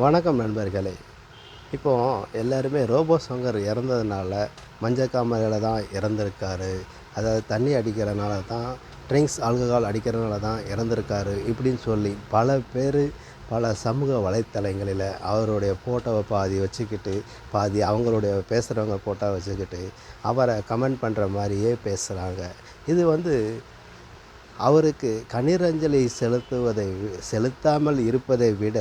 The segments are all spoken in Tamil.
வணக்கம் நண்பர்களே. இப்போ எல்லாருமே ரோபோ சங்கர் இறந்ததுனால மஞ்சக்காமலையில் தான் இறந்திருக்காரு. அதாவது தண்ணி அடிக்கிறனால தான், ட்ரிங்க்ஸ் ஆல்கஹால் அடிக்கிறனால தான் இறந்திருக்காரு இப்படின்னு சொல்லி பல பேர் பல சமூக வலைத்தளங்களில் அவருடைய ஃபோட்டோவை பாதி வச்சுக்கிட்டு, பாதி அவங்களுடைய பேசுகிறவங்க ஃபோட்டோவை வச்சுக்கிட்டு அவரை கமெண்ட் பண்ணுற மாதிரியே பேசுகிறாங்க. இது அவருக்கு கண்ணீரஞ்சலி செலுத்தாமல் இருப்பதை விட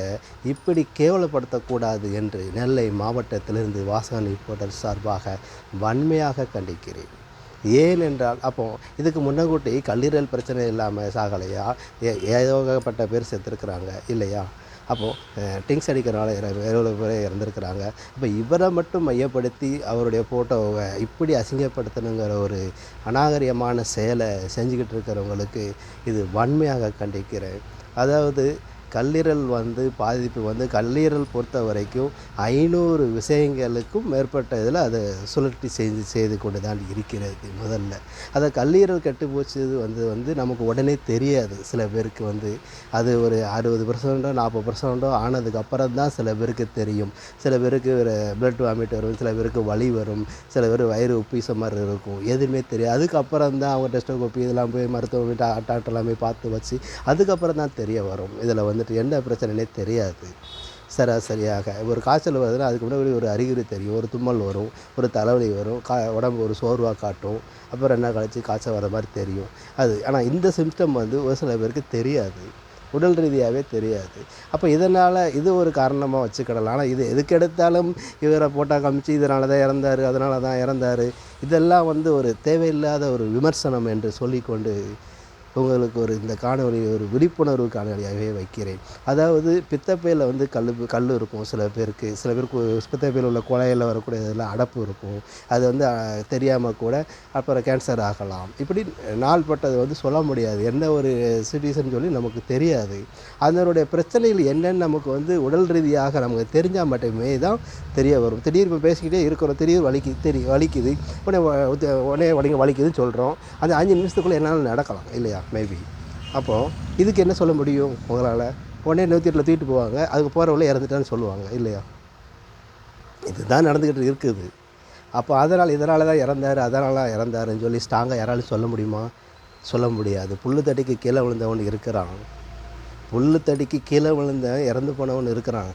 இப்படி கேவலப்படுத்தக்கூடாது என்று நெல்லை மாவட்டத்திலிருந்து வாசகன் ரிப்போர்ட்டர் சார்பாக வன்மையாக கண்டிக்கிறேன். ஏனென்றால் இதுக்கு முன்னக்கூட்டி கல்லீரல் பிரச்சனை இல்லாமல் சாகலையா? ஏகப்பட்ட பேர் செத்துருக்குறாங்க இல்லையா? ட்ரிங்க்ஸ் அடிக்கிறனால எவ்வளோ பேர் இறந்துருக்குறாங்க. இவரை மட்டும் மையப்படுத்தி அவருடைய ஃபோட்டோவை இப்படி அசிங்கப்படுத்தணுங்கிற ஒரு அநாகரிகமான செயலை செஞ்சுக்கிட்டு இருக்கிறவங்களுக்கு இது வன்மையாக கண்டிக்கிறேன். அதாவது கல்லீரல் பாதிப்பு கல்லீரல் பொறுத்த வரைக்கும் 500 விஷயங்களுக்கும் மேற்பட்ட இதில் அதை சுழற்சி செய்து கொண்டு தான் இருக்கிறது. முதல்ல அதை கல்லீரல் கெட்டுப்போச்சு நமக்கு உடனே தெரியாது. சில பேருக்கு அது ஒரு 60% 40% ஆனதுக்கப்புறம் தான் சில பேருக்கு தெரியும். சில பேருக்கு பிளட் வாமிட் வரும், சில பேருக்கு வலி வரும், சில பேர் வயிறு உப்பீச மாதிரி இருக்கும், எதுவுமே தெரியாது. அதுக்கப்புறம் தான் அவங்க டெஸ்டோஸ்கோப்பி இதெல்லாம் போய் மருத்துவம் டாக்டர்லாம் போய் பார்த்து வச்சு அதுக்கப்புறம் தான் தெரிய வரும் இதில் என்ன பிரச்சனைனே தெரியாது. சராசரியாக ஒரு காய்ச்சல் வருதுன்னா அதுக்கு முன்னாடி ஒரு அறிகுறி தெரியும். ஒரு தும்மல் வரும், ஒரு தலைவலி வரும், உடம்பு ஒரு சோர்வாக காட்டும், அப்புறம் என்ன கழிச்சு காய்ச்சல் வர மாதிரி தெரியும். ஆனால் இந்த சிம்டம் ஒரு சில பேருக்கு தெரியாது, உடல் ரீதியாகவே தெரியாது. இதனால் இது ஒரு காரணமாக வச்சுக்கிடலாம். ஆனால் இது எதுக்கெடுத்தாலும் இவரை போட்டால் காமிச்சு இதனால தான் இறந்தார், அதனால தான் இறந்தார், இதெல்லாம் ஒரு தேவையில்லாத ஒரு விமர்சனம் என்று சொல்லிக்கொண்டு உங்களுக்கு இந்த காணொலி ஒரு விழிப்புணர்வு காணொலியாகவே வைக்கிறேன். அதாவது பித்தப்பையில் கல் இருக்கும். சில பேருக்கு பித்தப்பையில் உள்ள குழாயில் வரக்கூடிய இதில் அடப்பு இருக்கும். அது தெரியாமல் கூட அப்புறம் கேன்சர் ஆகலாம். இப்படி நாள்பட்டது சொல்ல முடியாது, என்ன ஒரு சிட்டிசன் சொல்லி நமக்கு தெரியாது. அதனுடைய பிரச்சனைகள் என்னென்னு நமக்கு உடல் ரீதியாக நமக்கு தெரிஞ்சால் மட்டுமே தான் தெரிய வரும். திடீர்னு பேசிக்கிட்டே இருக்கிறோம், திடீர் வலிக்குது, உடனே வலிக்குதுன்னு சொல்கிறோம். அந்த 5 நிமிஷத்துக்குள்ளே என்னால் நடக்கலாம் இல்லையா? மேபி இதுக்கு என்ன சொல்ல முடியும் உங்களால்? உடனே 108 தூக்கிட்டு போவாங்க, அதுக்கு போகிறவங்கள இறந்துட்டான்னு சொல்லுவாங்க இல்லையா? இதுதான் நடந்துக்கிட்டு இருக்குது. இதனால தான் இறந்தாருன்னு சொல்லி ஸ்ட்ராங்காக யாராலும் சொல்ல முடியுமா? சொல்ல முடியாது. புல்லுத்தடிக்கு கீழே விழுந்தவன் இருக்கிறான், புல்லுத்தடிக்கு கீழே இறந்து போனவன் இருக்கிறான்.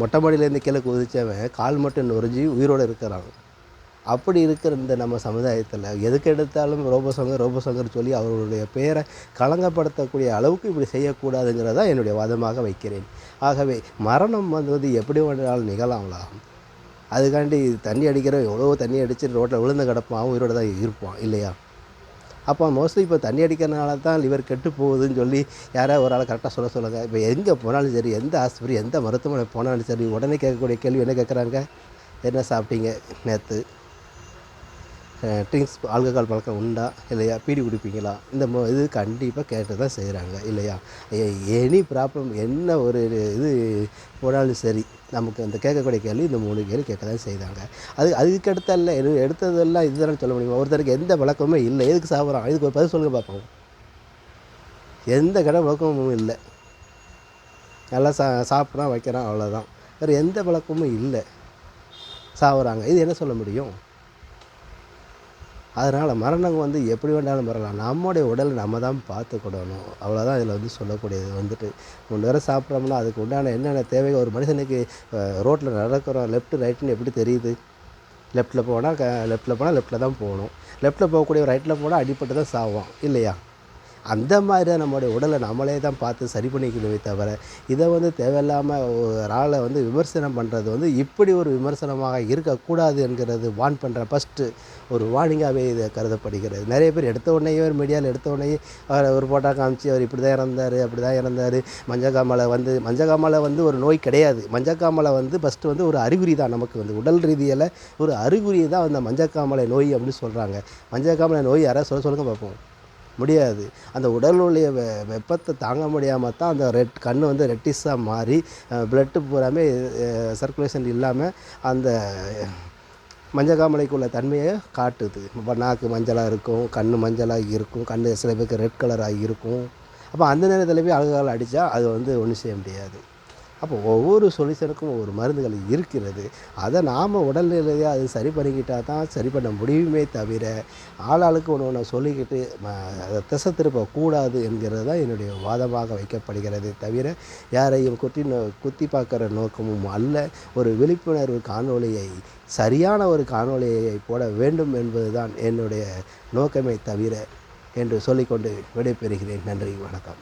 மொட்டை மாடியிலேருந்து கீழே குதித்தவன் கால் மட்டும் நொறிஞ்சி உயிரோடு இருக்கிறான். அப்படி இருக்கிற இந்த நம்ம சமுதாயத்தில் எதுக்கு எடுத்தாலும் ரோபோ சங்கர் சொல்லி அவர்களுடைய பெயரை களங்கப்படுத்தக்கூடிய அளவுக்கு இப்படி செய்யக்கூடாதுங்கிறதான் என்னுடைய வாதமாக வைக்கிறேன். ஆகவே மரணம் எப்படி வேண்டாலும் நிகழலாம். அதுக்காண்டி தண்ணி அடிக்கிற எவ்வளோ தண்ணி அடித்து ரோட்டில் விழுந்து கிடப்பான், அவன் உயிரோடு தான் இருப்பான் இல்லையா? மோஸ்ட்லி தண்ணி அடிக்கிறனால தான் லிவர் கெட்டு போகுதுன்னு சொல்லி யாராவது ஒரு ஆள் கரெக்டாக சொல்லுங்கள். எங்கே போனாலும் சரி, எந்த ஆஸ்பத்திரி எந்த மருத்துவமனை போனாலும் சரி, உடனே கேட்கக்கூடிய கேள்வி என்ன கேட்குறாங்க? என்ன சாப்பிட்டீங்க நேற்று? ட்ரிங்க்ஸ் ஆல்கஹால் பழக்கம் உண்டா இல்லையா? பீடி குடிப்பீங்களா? இந்த இது கண்டிப்பாக கேட்டு தான் செய்கிறாங்க இல்லையா? எனி ப்ராப்ளம் என்ன ஒரு இது போனாலும் சரி, நமக்கு அந்த கேட்கக்கூடிய கேள்வி இந்த 3 கேள்வி கேட்க தான் செய்கிறாங்க. அதுக்கு எடுத்ததெல்லாம் இதுதானே சொல்ல முடியுமா? ஒருத்தருக்கு எந்த பழக்கமுமே இல்லை, எதுக்கு சாப்பிட்றான்? இதுக்கு ஒரு பதில் சொல்லுங்கள் பார்ப்போம். எந்த கடை பழக்கமும் இல்லை, நல்லா சாப்பிட்றான் வைக்கிறான், அவ்வளோதான். வேறு எந்த பழக்கமும் இல்லை, சாப்பிட்றாங்க. இது என்ன சொல்ல முடியும்? அதனால் மரணம் எப்படி வேண்டாலும் வரலாம். நம்முடைய உடலை நம்ம தான் பார்த்துக்கிடணும், அவ்வளோதான் இதில் சொல்லக்கூடியது. 3 நேரம் சாப்பிட்றோம்னா அதுக்கு உண்டான என்னென்ன தேவைகள் ஒரு மனுஷனுக்கு ரோட்டில் நடக்கிறோம், லெஃப்ட் ரைட்டுன்னு எப்படி தெரியுது? லெஃப்ட்டில் போனால் லெஃப்ட்டில் தான் போகணும், லெஃப்ட்டில் போகக்கூடிய ரைட்டில் போனால் அடிப்பட்டு தான் சாவோம் இல்லையா? அந்த மாதிரி தான் நம்மளுடைய உடலை நம்மளே தான் பார்த்து சரி பண்ணிக்கணுமே தவிர, இதை தேவையில்லாமல் ஒரு ஆளை விமர்சனம் பண்ணுறது இப்படி ஒரு விமர்சனமாக இருக்கக்கூடாது என்கிறது வார்ன் பண்ணுற ஃபஸ்ட்டு ஒரு வார்னிங்காகவே இதை கருதப்படுகிறது. நிறைய பேர் எடுத்த உடனேயே ஒரு மீடியாவில் எடுத்த உடனேயே ஒரு ஃபோட்டோ காமிச்சு அவர் இப்படி தான் இறந்தார், அப்படி தான் இறந்தார். மஞ்சக்காமலை ஒரு நோய் கிடையாது. மஞ்சக்காமலை ஃபஸ்ட்டு ஒரு அறிகுறி தான். நமக்கு உடல் ரீதியில் ஒரு அறிகுறி தான் அந்த மஞ்சக்காமலை நோய் அப்படின்னு சொல்கிறாங்க. மஞ்சக்காமலை நோய் யாராவது சொல்லுங்க பார்ப்போம். முடியாது. அந்த உடலுடைய வெப்பத்தை தாங்க முடியாமல் தான் அந்த கண் ரெட்டிஸாக மாறி பிளட்டு பூராமே சர்க்குலேஷன் இல்லாமல் அந்த மஞ்சக்காமலைக்குள்ள தன்மையை காட்டுது. நாக்கு மஞ்சளாக இருக்கும், கண் மஞ்சளாக இருக்கும், கண் சில பேருக்கு ரெட் கலராக இருக்கும். அந்த நேரத்தில் போய் ஆல்கஹால் அடித்தா அது ஒன்றும் செய்ய முடியாது. அப்போ ஒவ்வொரு சொல்யூஷனுக்கும் ஒவ்வொரு மருந்துகள் இருக்கிறது. அதை நாம் உடல்நிலையை அது சரி பண்ணிக்கிட்டால் தான் சரி பண்ண முடியுமே தவிர, ஆளாளுக்கு ஒன்று ஒன்று சொல்லிக்கிட்டு அதை திசை திருப்பக்கூடாது என்கிறது தான் என்னுடைய வாதமாக வைக்கப்படுகிறது தவிர, யாரையும் குத்தி பார்க்குற நோக்கமும் அல்ல. ஒரு விழிப்புணர்வு காணொளியை சரியான ஒரு காணொளியை போட வேண்டும் என்பது தான் என்னுடைய நோக்கமே தவிர என்று சொல்லிக்கொண்டு விடைபெறுகிறேன். நன்றி, வணக்கம்.